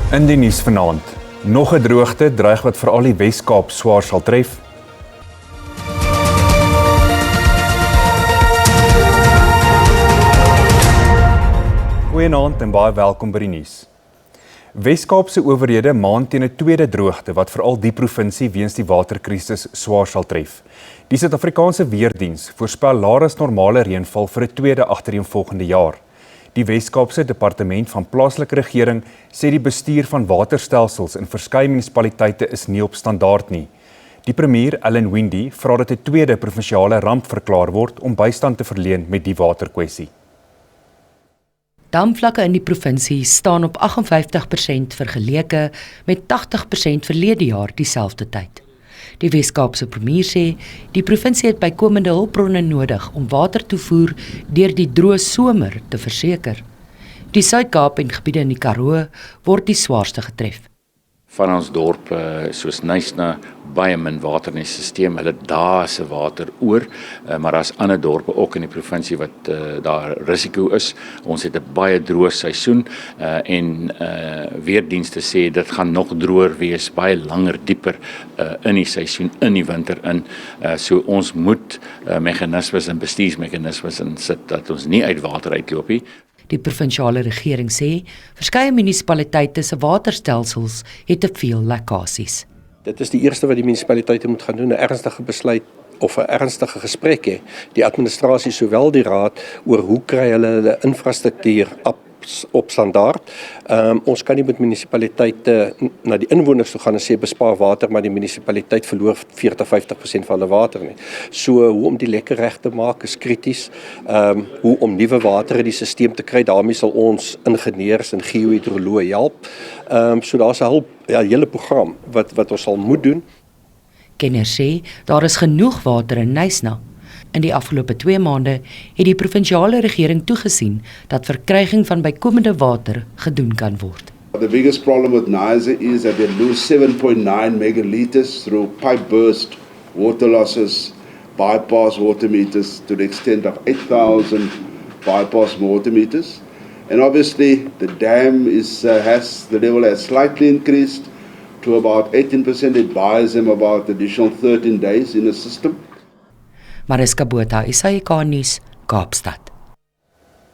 In die nuus vanaand, nog 'n droogte dreig wat veral die Wes-Kaap swaar sal tref. Goeienaand en baie welkom by die nuus. Wes-Kaapse owerhede maan teen 'n tweede droogte wat veral die provinsie weens die waterkrisis swaar sal tref. Die Suid-Afrikaanse Weerdiens voorspel laer as normale reënval vir 'n tweede agtereenvolgende jaar. Die Wes-Kaapse Departement van Plaaslike Regering sê die bestuur van waterstelsels in verskeie munisipaliteite is nie op standaard nie. Die premier, Alan Windey, vra dat 'n tweede provinsiale ramp verklaar word om bystand te verleen met die waterkwessie. Damvlakke in die provinsie staan op 58% vergeleke met 80% verlede jaar dieselfde tyd. Die Wes-Kaapse premier sê die provinsie het bykomende hulpbronne nodig om watertoevoer deur die droë somer te verseker. Die Suid-Kaap en gebiede in die Karoo word die swaarste getref. Van ons dorpe soos Knysna baie min water in die stelsel, hulle daar se water oor, maar daar's ander dorpe ook in die provinsie wat daar risiko is. Ons het 'n baie droë seisoen en weerdienste sê dit gaan nog droër wees, baie langer dieper in die seisoen, in die winter in. So ons moet meganismes en bestuursmeganismes insit dat ons nie uit water uitloop nie. Die provinsiale regering sê verskeie munisipaliteite se waterstelsels het te veel lekkasies. Dit is die eerste wat die munisipaliteite moet gaan doen, 'n ernstige besluit of 'n ernstige gesprek hê. Die administrasie sowel die raad oor hoe kry hulle infrastruktuur op standaard. Ons kan nie met munisipaliteite na die inwoners toe gaan en sê bespaar water, maar die munisipaliteit verloor 40-50% van hulle water nie. So hoe om die lekker reg te maak is krities. Hoe om nuwe water in die stelsel te kry, daarmee sal ons ingenieurs en geohidroloë help. So daar's 'n hele program wat ons sal moet doen. Kenners sê daar is genoeg water in Knysna. In die afgelope 2 maande het die provinsiale regering toegesien dat verkryging van bykomende water gedoen kan word. The biggest problem with Knysna is that they lose 7.9 megaliters through pipe burst, water losses, bypass water meters to the extent of 8,000 bypass water meters. And obviously the dam the level has slightly increased to about 18%. It buys them about additional 13 days in the system. Mariska Botha, SAK nuus, Kaapstad.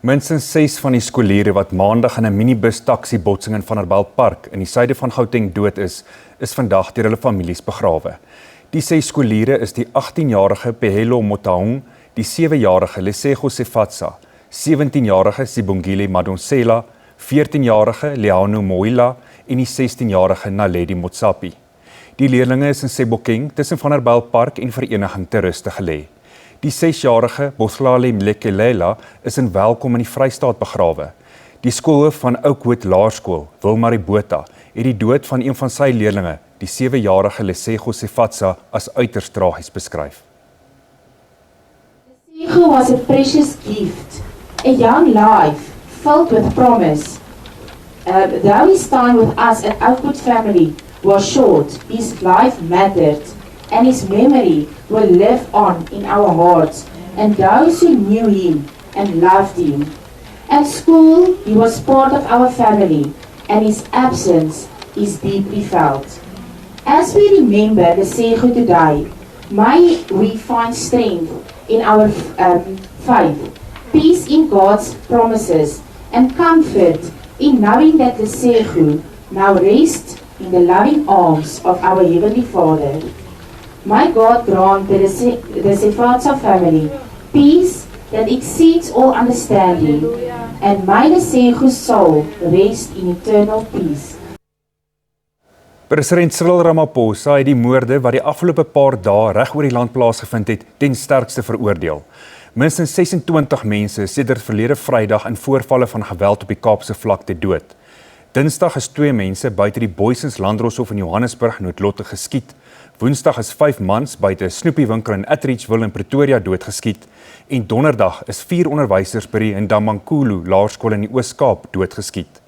Minstens 6 van die skooliere wat maandag in 'n minibus taxi botsing in Vanderbijlpark in die suide van Gauteng dood is vandag deur hulle families begrawe. Die 6 skooliere is die 18-jarige Pehelo Motaung, die 7-jarige Lesego Sefatsa, 17-jarige Sibongile Madonsela, 14-jarige Leano Moila en die 16-jarige Naledi Motsapi. Die leerlinge is in Sebokeng tussen Vanderbijlpark en Vereniging te ruste gelê. Die 6-jarige Boslale Mlekelela is in Welkom in die Vrystaat begrawe. Die skoolhoof van Oakwood Laerskool, Wilmarie Botha, het die dood van een van sy leerlinge, die 7-jarige Lesego Sefatsa, as uiters tragies beskryf. Lesego was a precious gift, a young life filled with promise. Though his time with us at Oakwood family was short, his life mattered, and his memory will live on in our hearts and those who knew him and loved him. At school, he was part of our family, and his absence is deeply felt. As we remember Lesego today, may we find strength in our faith, peace in God's promises, and comfort in knowing that Lesego now rests in the loving arms of our Heavenly Father. May God grant the Sefatsa family peace that exceeds all understanding, and may Lesego's soul rest in eternal peace. President Cyril Ramaphosa het die moorde wat die afgelope paar dae reg oor die land plaasgevind het, ten sterkste veroordeel. Minstens 26 mense sedert verlede Vrydag in voorvalle van geweld op die Kaapse vlakte dood. Dinsdag is 2 mense buite die Booysens Landdroshof in Johannesburg noodlottig geskiet. Woensdag is 5 mans buite 'n snoepiewinkel in Atteridgeville in Pretoria doodgeskiet en donderdag is 4 onderwysers by die Ndamankulu Laerskool in die Oos-Kaap doodgeskiet.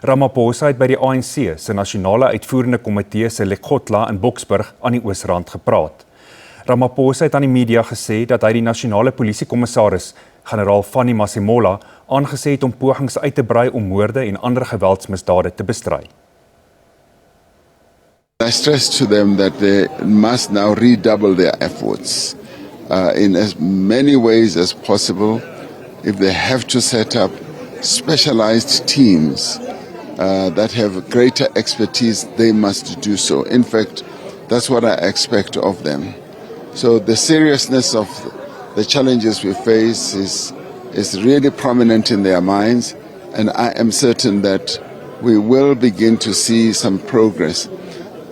Ramaphosa het by die ANC se nasionale uitvoerende komitee se Lekgotla in Boksburg aan die Oosrand gepraat. Ramaphosa het aan die media gesê dat hy die nasionale polisiekommissaris, generaal Fanny Masemola, aangesê het om pogings uit te brei om moorde en ander geweldsmisdade te bestry. I stress to them that they must now redouble their efforts in as many ways as possible. If they have to set up specialized teams that have greater expertise, they must do so. In fact, that's what I expect of them. So the seriousness of the challenges we face is really prominent in their minds, and I am certain that we will begin to see some progress.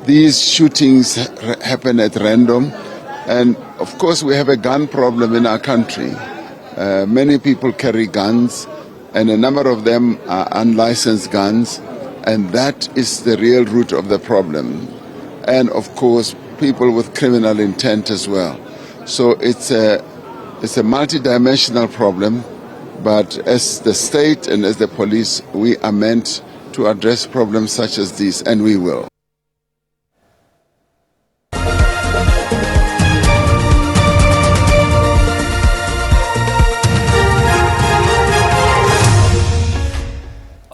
These shootings happen at random, and of course we have a gun problem in our country. Many people carry guns, and a number of them are unlicensed guns, and that is the real root of the problem. And of course, people with criminal intent as well. So it's a multidimensional problem, but as the state and as the police, we are meant to address problems such as these, and we will.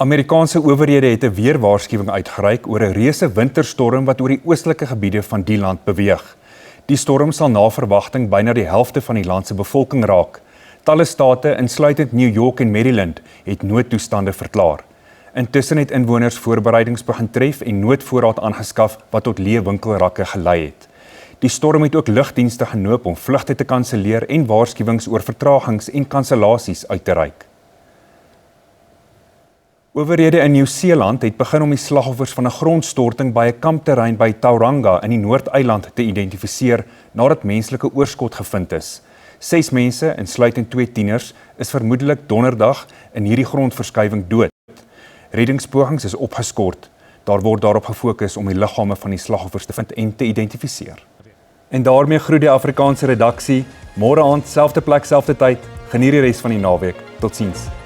Amerikaanse owerhede het 'n weerwaarskuwing uitgereik oor 'n reuse winterstorm wat oor die oostelike gebiede van die land beweeg. Die storm sal na verwagting byna die helfte van die land se bevolking raak. Talle state, insluitend New York en Maryland, het noodtoestande verklaar. Intussen het inwoners voorbereidings begin tref en noodvoorraad aangeskaf wat tot leë winkelrakke gelei het. Die storm het ook lugdienste genoop om vlugte te kanselleer en waarskuwings oor vertragings en kansellasies uit te reik. Owerhede in Nieu-Seeland het begin om die slagoffers van 'n grondstorting by 'n kampterrein by Tauranga in die Noord-eiland te identifiseer nadat menslike oorskot gevind is. 6 mense, insluitend 2 tieners, is vermoedelik donderdag in hierdie grondverskywing dood. Reddingspogings is opgeskort. Daar word daarop gefokus om die liggame van die slagoffers te vind en te identifiseer. En daarmee groet die Afrikaanse redaksie. Môre aand, selfde plek, selfde tyd. Geniet die res van die naweek. Totsiens.